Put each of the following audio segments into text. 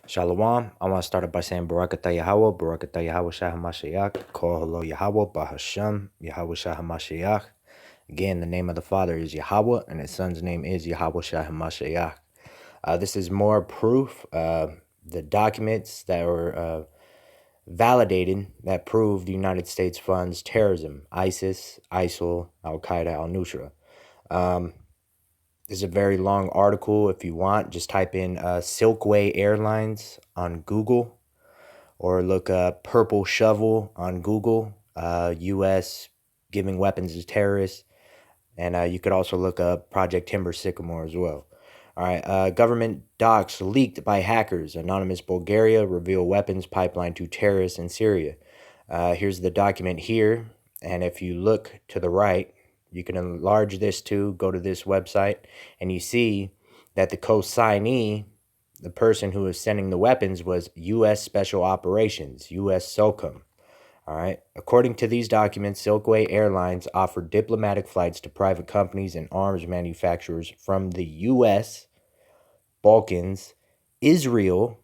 Shalom. I want to start off by saying Barakatah Yahweh, Barakatah Yahweh Shah HaMashiach, Kol Halo Yahweh, Bahashem, Yahweh Shah HaMashiach. Again, the name of the Father is Yahweh, and his Son's name is Yahweh Shah HaMashiach. This is more proof, the documents that were validated that prove the United States funds terrorism, ISIS, ISIL, Al-Qaeda, Al-Nusra. This is a very long article. If you want, just type in Silkway Airlines on Google, or look up Purple Shovel on Google, U.S. giving weapons to terrorists. And you could also look up Project Timber Sycamore as well. All right, government docs leaked by hackers. Anonymous Bulgaria reveal weapons pipeline to terrorists in Syria. Here's the document here. And if you look to the right, you can enlarge this too, go to this website, and you see that the co-signee, the person who was sending the weapons, was U.S. Special Operations, U.S. SOCOM. All right. According to these documents, Silkway Airlines offered diplomatic flights to private companies and arms manufacturers from the U.S., Balkans, Israel,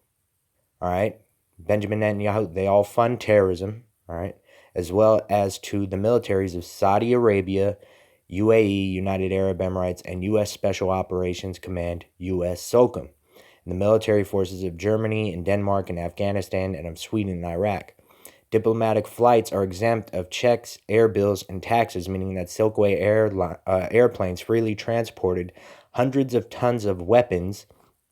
all right, Benjamin Netanyahu, they all fund terrorism, all right, as well as to the militaries of Saudi Arabia, UAE, United Arab Emirates, and U.S. Special Operations Command, U.S. SOCOM, and the military forces of Germany and Denmark and Afghanistan and of Sweden and Iraq. Diplomatic flights are exempt of checks, air bills, and taxes, meaning that Silkway airplanes freely transported hundreds of tons of weapons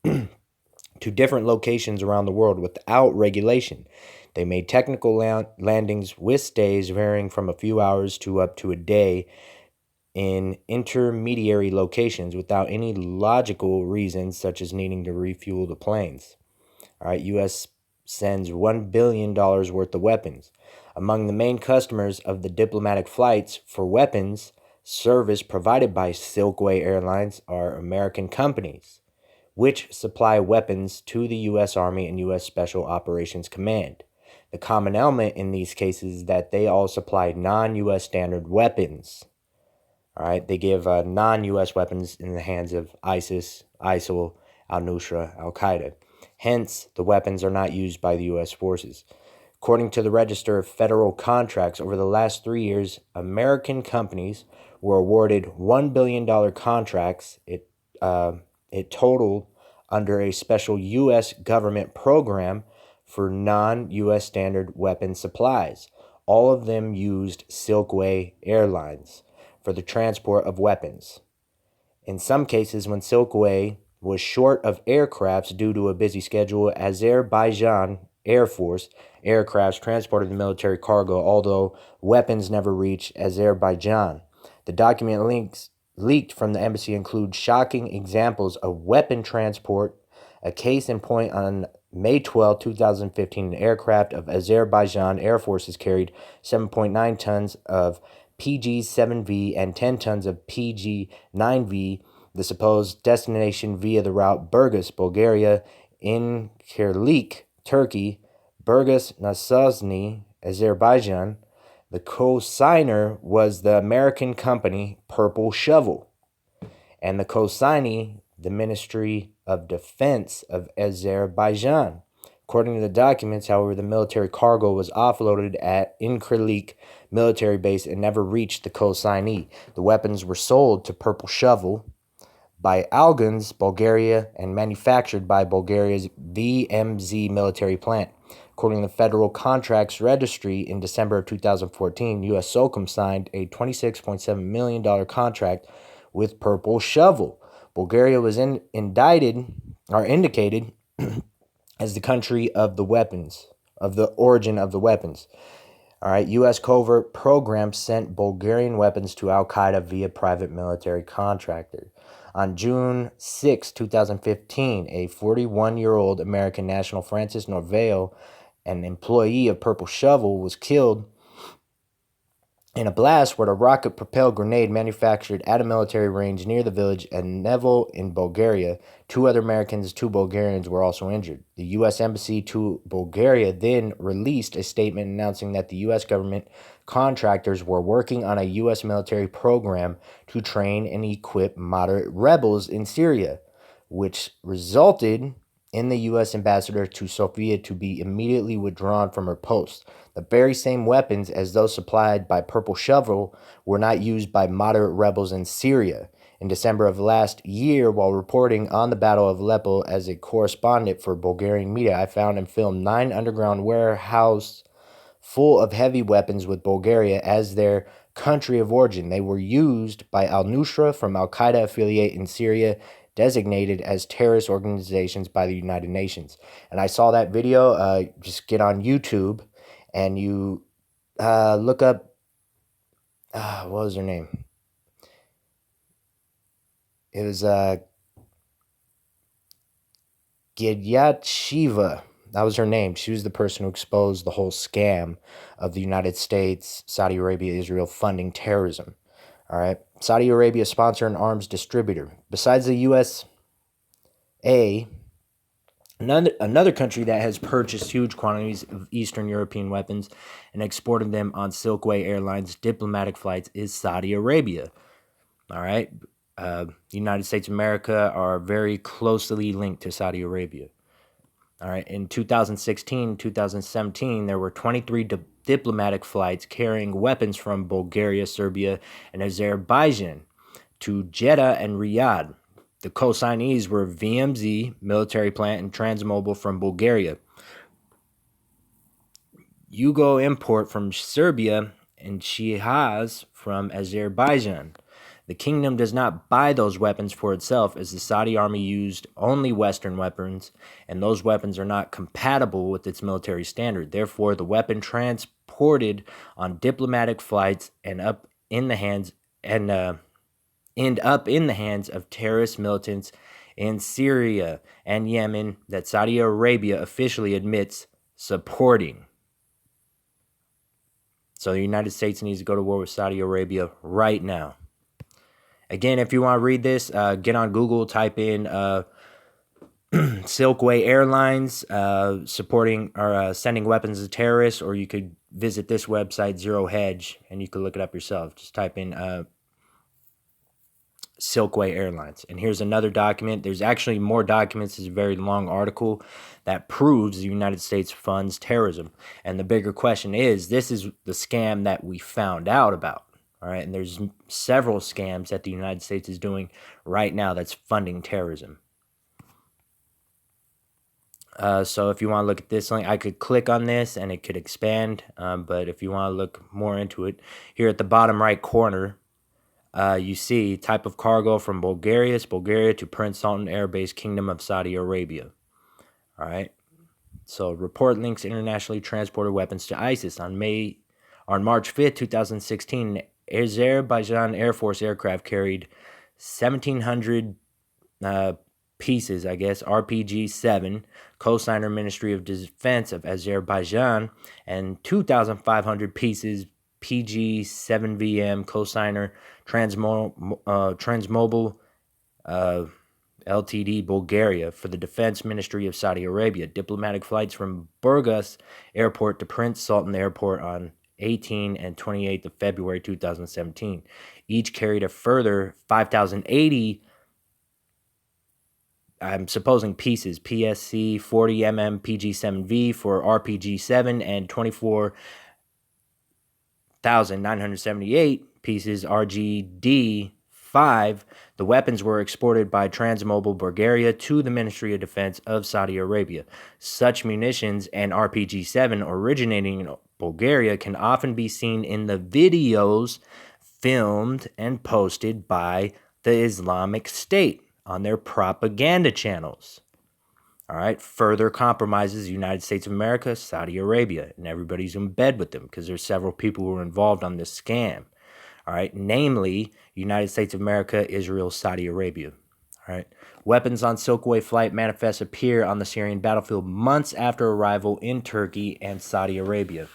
to different locations around the world without regulation. They made technical landings with stays varying from a few hours to up to a day in intermediary locations without any logical reasons, such as needing to refuel the planes. All right, U.S. sends $1 billion worth of weapons. Among the main customers of the diplomatic flights for weapons service provided by Silkway Airlines are American companies, which supply weapons to the U.S. Army and U.S. Special Operations Command. The common element in these cases is that they all supply non-U.S. standard weapons. All right, they give non-U.S. weapons in the hands of ISIS, ISIL, Al-Nusra, Al-Qaeda. Hence, the weapons are not used by the U.S. forces. According to the Register of Federal Contracts, over the last 3 years, American companies were awarded $1 billion contracts. It totaled under a special U.S. government program for non-U.S. standard weapon supplies. All of them used Silkway Airlines for the transport of weapons. In some cases, when Silkway was short of aircrafts due to a busy schedule, Azerbaijan Air Force aircrafts transported the military cargo, although weapons never reached Azerbaijan. The document leaked from the embassy include shocking examples of weapon transport. A case in point, on May 12, 2015, an aircraft of Azerbaijan Air Forces carried 7.9 tons of PG-7V and 10 tons of PG-9V, the supposed destination via the route Burgas, Bulgaria, Incirlik, Turkey, Burgas, Nasazny, Azerbaijan. The co-signer was the American company Purple Shovel, and the co-signee, the Ministry of Defense of Azerbaijan. According to the documents, however, the military cargo was offloaded at Incirlik military base and never reached the co-signee. The weapons were sold to Purple Shovel by Algans, Bulgaria, and manufactured by Bulgaria's VMZ military plant. According to the Federal Contracts Registry, in December of 2014, U.S. SOCOM signed a $26.7 million contract with Purple Shovel. Bulgaria was indicated as the country of the weapons, of the origin of the weapons. All right, U.S. covert programs sent Bulgarian weapons to Al-Qaeda via private military contractor. On June 6, 2015, a 41-year-old American national, Francis Norvale, an employee of Purple Shovel, was killed in a blast where a rocket-propelled grenade manufactured at a military range near the village of Nevel in Bulgaria. 2 other Americans, 2 Bulgarians were also injured. The U.S. Embassy to Bulgaria then released a statement announcing that the U.S. government contractors were working on a U.S. military program to train and equip moderate rebels in Syria, which resulted in the U.S. ambassador to Sofia to be immediately withdrawn from her post. The very same weapons as those supplied by Purple Shovel were not used by moderate rebels in Syria. In December of last year, while reporting on the Battle of Aleppo as a correspondent for Bulgarian media, I found and filmed 9 underground warehouses full of heavy weapons with Bulgaria as their country of origin. They were used by al-Nusra from Al-Qaeda affiliate in Syria, designated as terrorist organizations by the United Nations. And I saw that video. Just get on YouTube and you look up, what was her name? It was Shiva. That was her name. She was the person who exposed the whole scam of the United States, Saudi Arabia, Israel funding terrorism. All right. Saudi Arabia sponsor and arms distributor. Besides the USA, another country that has purchased huge quantities of Eastern European weapons and exported them on Silkway Airlines diplomatic flights is Saudi Arabia. All right. The United States of America are very closely linked to Saudi Arabia. All right. In 2016, 2017, there were 23 diplomatic flights carrying weapons from Bulgaria, Serbia, and Azerbaijan to Jeddah and Riyadh. The co-signees were VMZ, military plant, and Transmobile from Bulgaria. Yugo Import from Serbia, and Syria'S from Azerbaijan. The kingdom does not buy those weapons for itself, as the Saudi army used only Western weapons, and those weapons are not compatible with its military standard. Therefore, the weapon transported on diplomatic flights and up in the hands end up in the hands of terrorist militants in Syria and Yemen that Saudi Arabia officially admits supporting. So the United States needs to go to war with Saudi Arabia right now. Again, if you want to read this, get on Google, type in Silkway Airlines supporting or sending weapons to terrorists, or you could visit this website, Zero Hedge, and you can look it up yourself. Just type in Silkway Airlines. And here's another document. There's actually more documents. It's a very long article that proves the United States funds terrorism. And the bigger question is, this is the scam that we found out about. All right, and there's several scams that the United States is doing right now that's funding terrorism. So if you want to look at this link, I could click on this and it could expand. But if you want to look more into it, here at the bottom right corner, you see type of cargo from Bulgaria to Prince Sultan Air Base, Kingdom of Saudi Arabia. All right. So report links internationally transported weapons to ISIS. On March 5th, 2016, Azerbaijan Air Force aircraft carried 1,700 pieces, RPG-7, co-signer Ministry of Defense of Azerbaijan, and 2,500 pieces PG-7VM, co-signer Transmobile Ltd. Bulgaria for the Defense Ministry of Saudi Arabia. Diplomatic flights from Burgas Airport to Prince Sultan Airport on 18 and 28th of February 2017. Each carried a further 5,080, I'm supposing pieces, PSC 40mm PG-7V for RPG-7 and 24,978 pieces RGD-5. The weapons were exported by Transmobile Bulgaria to the Ministry of Defense of Saudi Arabia. Such munitions and RPG-7 originating in Bulgaria can often be seen in the videos filmed and posted by the Islamic State on their propaganda channels. All right, further compromises the United States of America, Saudi Arabia, and everybody's in bed with them because there's several people who are involved on this scam. All right, namely United States of America, Israel, Saudi Arabia. All right, weapons on Silkway flight manifests appear on the Syrian battlefield months after arrival in Turkey and Saudi Arabia.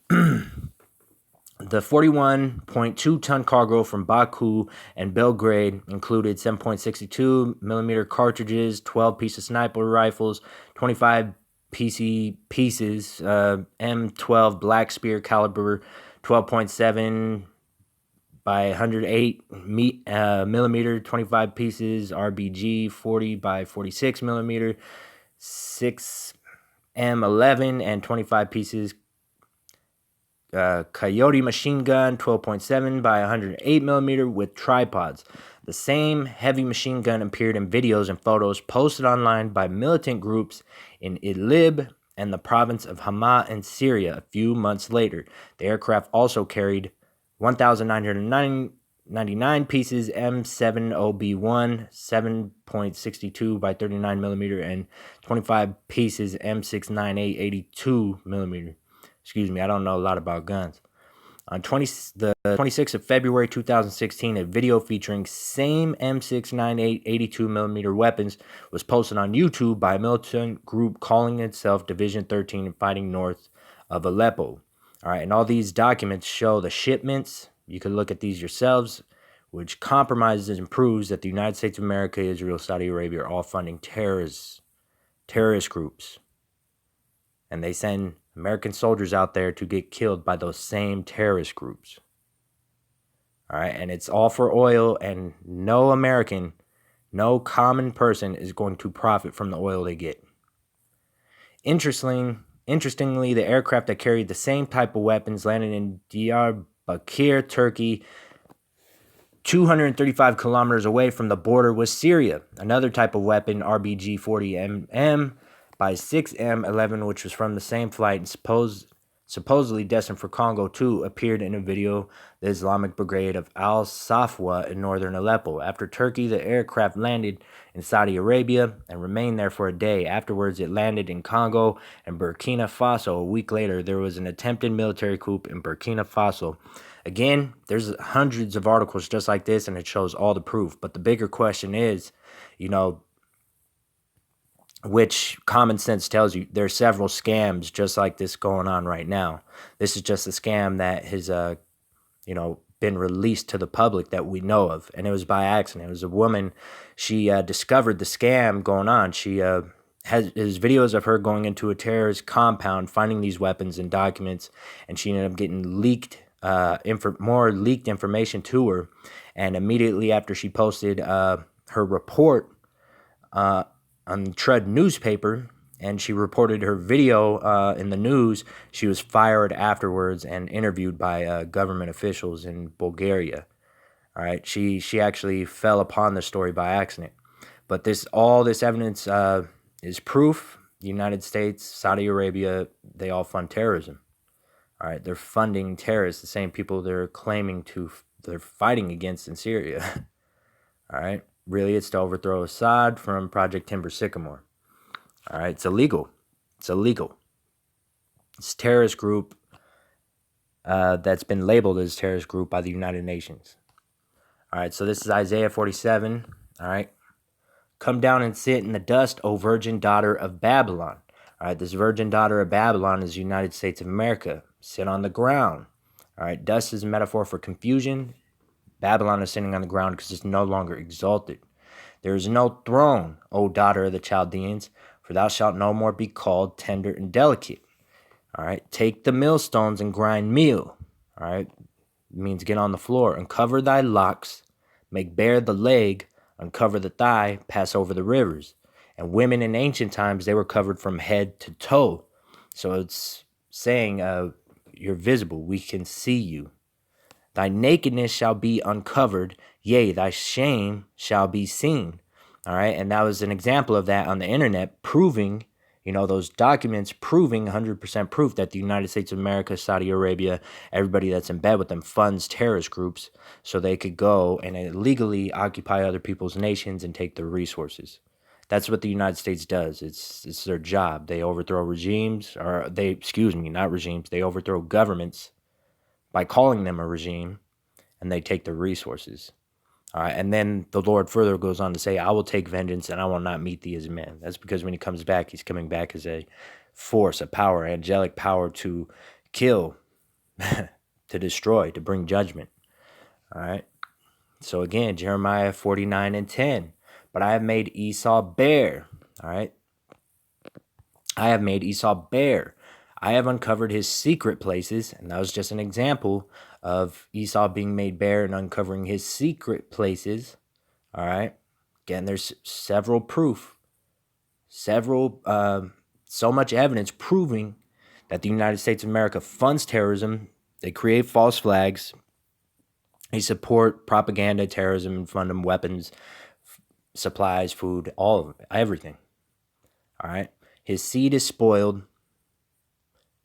The 41.2-ton cargo from Baku and Belgrade included 7.62 millimeter cartridges, 12 pieces sniper rifles, 25 pieces M12 Black Spear caliber 12.7 by 108 millimeter, 25 pieces RBG 40 by 46 millimeter, 6M11 and 25 pieces Coyote machine gun 12.7 by 108 millimeter with tripods. The same heavy machine gun appeared in videos and photos posted online by militant groups in Idlib and the province of Hama in Syria a few months later. The aircraft also carried 1,999 pieces M70B1 7.62 by 39 millimeter and 25 pieces M698 82 millimeter. Excuse me, I don't know a lot about guns. On the 26th of February 2016, a video featuring same M698 82 millimeter weapons was posted on YouTube by a militant group calling itself Division 13 and fighting north of Aleppo. All right, and all these documents show the shipments. You can look at these yourselves, which compromises and proves that the United States of America, Israel, Saudi Arabia are all funding terrorist groups. And they send American soldiers out there to get killed by those same terrorist groups. All right, and it's all for oil, and no American, no common person is going to profit from the oil they get. Interestingly, the aircraft that carried the same type of weapons landed in Diyarbakir, Turkey, 235 kilometers away from the border with Syria. Another type of weapon, RBG-40MM, by 6M11, which was from the same flight and supposedly destined for Congo too, appeared in a video, the Islamic Brigade of Al-Safwa in northern Aleppo. After Turkey, the aircraft landed in Saudi Arabia and remained there for a day. Afterwards, it landed in Congo and Burkina Faso. A week later, there was an attempted military coup in Burkina Faso. Again, there's hundreds of articles just like this, and it shows all the proof. But the bigger question is, which common sense tells you there's several scams just like this going on right now. This is just a scam that has, been released to the public that we know of, and it was by accident. It was a woman. She discovered the scam going on. She has videos of her going into a terrorist compound, finding these weapons and documents, and she ended up getting more leaked information to her. And immediately after she posted her report on Trud newspaper, and she reported her video in the news, she was fired afterwards and interviewed by government officials in Bulgaria. All right, she actually fell upon the story by accident. But all this evidence is proof. The United States, Saudi Arabia, they all fund terrorism. All right, they're funding terrorists, the same people they're fighting against in Syria. All right. Really, it's to overthrow Assad from Project Timber Sycamore. All right, it's illegal. It's illegal. It's a terrorist group that's been labeled as a terrorist group by the United Nations. All right, so this is Isaiah 47. All right. Come down and sit in the dust, O virgin daughter of Babylon. All right, this virgin daughter of Babylon is the United States of America. Sit on the ground. All right, dust is a metaphor for confusion. Babylon is sitting on the ground because it's no longer exalted. There is no throne, O daughter of the Chaldeans, for thou shalt no more be called tender and delicate. All right, take the millstones and grind meal. All right, it means get on the floor. Uncover thy locks, make bare the leg, uncover the thigh, pass over the rivers. And women in ancient times, they were covered from head to toe. So it's saying you're visible, we can see you. Thy nakedness shall be uncovered, yea, thy shame shall be seen. All right, and that was an example of that on the internet, proving, those documents proving 100% proof that the United States of America, Saudi Arabia, everybody that's in bed with them funds terrorist groups so they could go and illegally occupy other people's nations and take their resources. That's what the United States does. It's their job. They overthrow regimes, they overthrow governments by calling them a regime, and they take their resources. All right, and then the Lord further goes on to say, I will take vengeance, and I will not meet thee as a man. That's because when he comes back, he's coming back as a force, a power, angelic power to kill, to destroy, to bring judgment. All right. So again, Jeremiah 49:10. But I have made Esau bare. All right. I have made Esau bare. I have uncovered his secret places, and that was just an example of Esau being made bare and uncovering his secret places. All right. Again, there's several proof so much evidence proving that the United States of America funds terrorism. They create false flags. They support propaganda, terrorism, and fund them weapons, supplies, food, all of it, everything. All right. His seed is spoiled.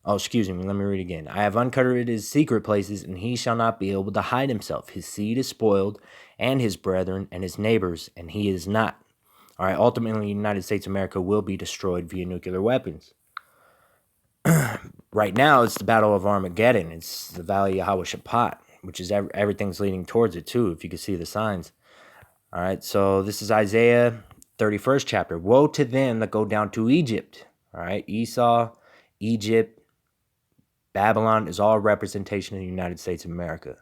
Oh, excuse me. Let me read again. I have uncovered his secret places, and he shall not be able to hide himself. His seed is spoiled, and his brethren and his neighbors, and he is not. All right. Ultimately, the United States of America will be destroyed via nuclear weapons. Right now, it's the Battle of Armageddon. It's the Valley of Hawashaphat, which is everything's leading towards it too, if you can see the signs. All right. So this is Isaiah 31st chapter. Woe to them that go down to Egypt. All right. Esau, Egypt, Babylon is all representation of the United States of America.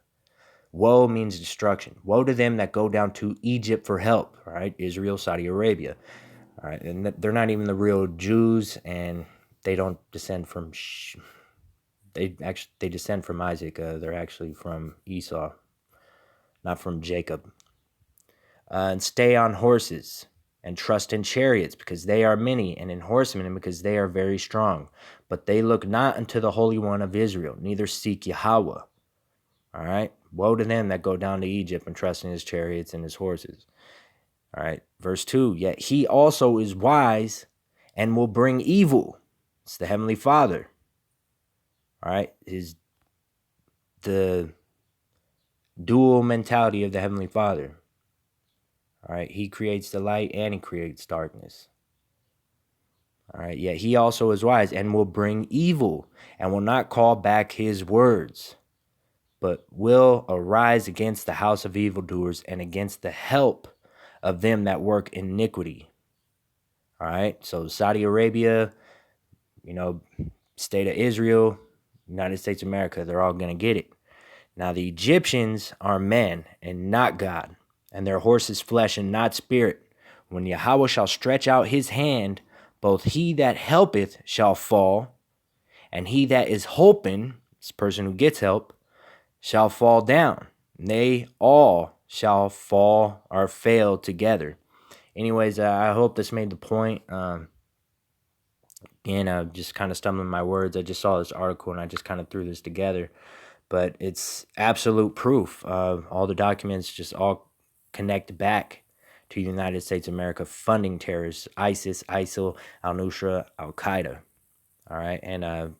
Woe means destruction. Woe to them that go down to Egypt for help. All right. Israel, Saudi Arabia. All right. And they're not even the real Jews, and they don't descend from they descend from Isaac. They're actually from Esau, not from Jacob. And stay on horses and trust in chariots, because they are many, and in horsemen, because they are very strong. But they look not unto the Holy One of Israel, neither seek Yahweh. All right. Woe to them that go down to Egypt and trust in his chariots and his horses. All right. Verse 2. Yet he also is wise and will bring evil. It's the Heavenly Father. All right. The dual mentality of the Heavenly Father. All right. He creates the light and he creates darkness. All right. Yet he also is wise and will bring evil, and will not call back his words, but will arise against the house of evildoers and against the help of them that work iniquity. All right. So Saudi Arabia, state of Israel, United States of America, they're all going to get it. Now the Egyptians are men and not God, and their horses flesh and not spirit. When Yahweh shall stretch out his hand, both he that helpeth shall fall, and he that is hoping, this person who gets help, shall fall down. They all shall fall or fail together. Anyways, I hope this made the point. Again, just kind of stumbling my words. I just saw this article and I just kind of threw this together. But it's absolute proof. All the documents just all connect back to the United States of America funding terrorists, ISIS, ISIL, Al-Nusra, Al-Qaeda. All right. And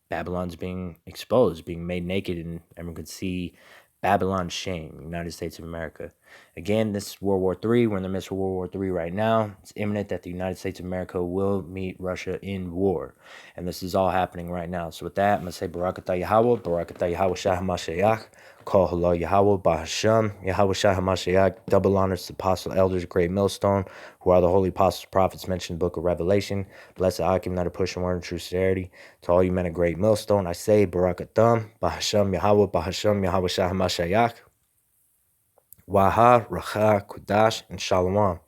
Babylon's being exposed, being made naked, and everyone could see Babylon's shame, United States of America. Again, this is World War III. We're in the midst of World War III right now. It's imminent that the United States of America will meet Russia in war. And this is all happening right now. So with that, I'm going to say Barakatah Yahweh, Barakatah Yahweh Shah HaMashiach, Call Halal Yahweh, Bahasham, Yahweh Shah HaMashiach, double honors to apostle elders, great millstone, who are the holy apostles, prophets mentioned in the book of Revelation. Blessed Akim that are pushing word in true sincerity. To all you men of great millstone, I say Barakatam, Bahasham Yahweh, Bahasham Yahweh Shah HaMashiach, Waha, Racha, Kudash, and Shalom.